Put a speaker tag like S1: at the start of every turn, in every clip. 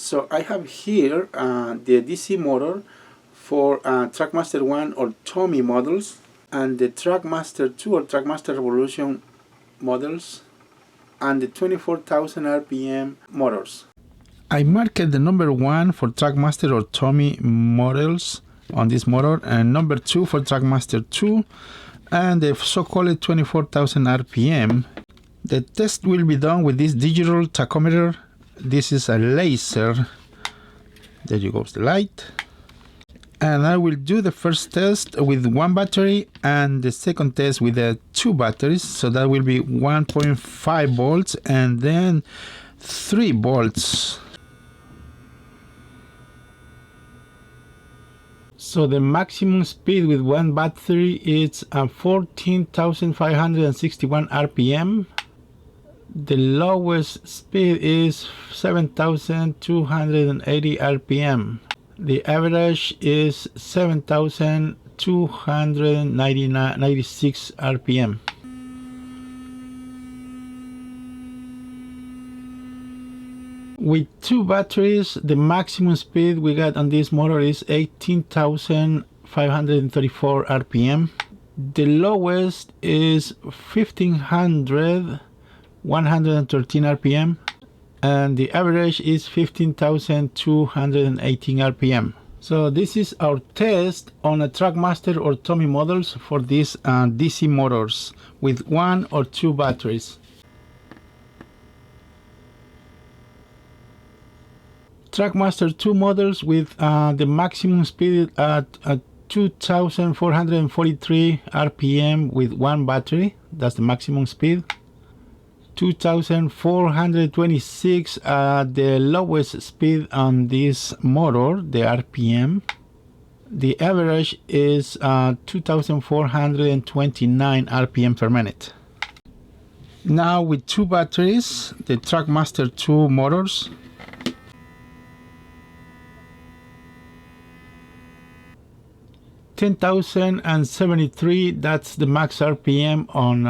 S1: So I have here the DC motor for Trackmaster 1 or Tomy models and the Trackmaster 2 or Trackmaster Revolution models and the 24,000 RPM motors. I marked the number 1 for Trackmaster or Tomy models on this motor and number 2 for Trackmaster 2 and the so-called 24,000 RPM. The test will be done with this digital tachometer. This is a laser. There you go, the light. And I will do the first test with 1 battery and the second test with 2 batteries. So that will be 1.5 volts and then 3 volts. So the maximum speed with 1 battery is 14,561 RPM. The lowest speed is 7,280 RPM. The average is 7,296 RPM. With 2 batteries, the maximum speed we got on this motor is 18,534 RPM. The lowest is 1,113 RPM. And the average is 15,218 RPM. So this is our test on a Trackmaster or Tomy models for these DC motors with 1 or 2 batteries. Trackmaster 2 models with the maximum speed at 2,443 RPM with 1 battery. That's the maximum speed. 2,426 the lowest speed on this motor, the RPM. The average is 2,429 RPM per minute. Now with 2 batteries, the Trackmaster 2 motors. $10,073, that's the max RPM on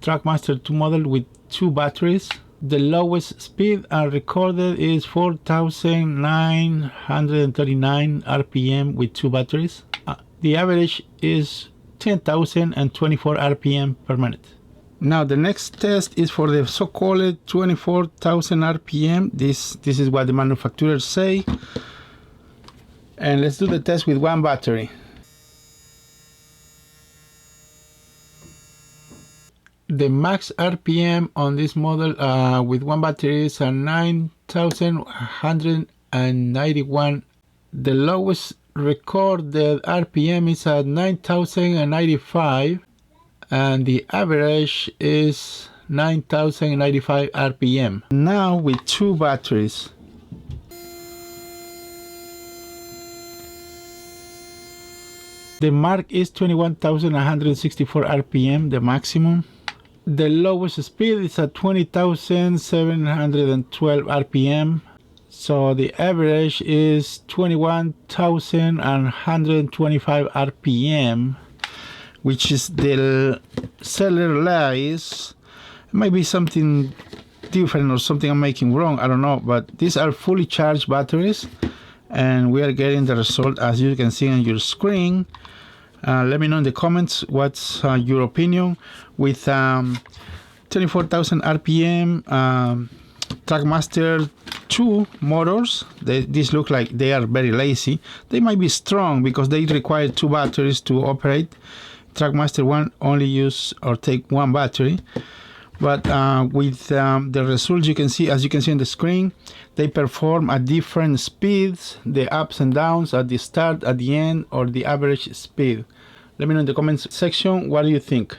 S1: Trackmaster 2 model with 2 batteries. The lowest speed recorded is 4,939 RPM with 2 batteries. The average is 10,024 RPM per minute. Now the next test is for the so-called 24,000 RPM. This is what the manufacturers say. And let's do the test with 1 battery. The max RPM on this model with 1 battery is 9,191. The lowest recorded RPM is at 9,095 and the average is 9,095 RPM. Now with 2 batteries. The mark is 21,164 RPM, the maximum. The lowest speed is at 20,712 RPM. So the average is 21,125 RPM, which is the seller lies. Maybe something different or something I'm making wrong, I don't know, but these are fully charged batteries and we are getting the result as you can see on your screen. Let me know in the comments what's your opinion with 24,000 RPM Trackmaster 2 motors. These look like they are very lazy. They might be strong because they require 2 batteries to operate. Trackmaster 1 only use or take 1 battery. But with the results you can see, as you can see on the screen, they perform at different speeds, the ups and downs at the start, at the end, or the average speed. Let me know in the comments section what do you think.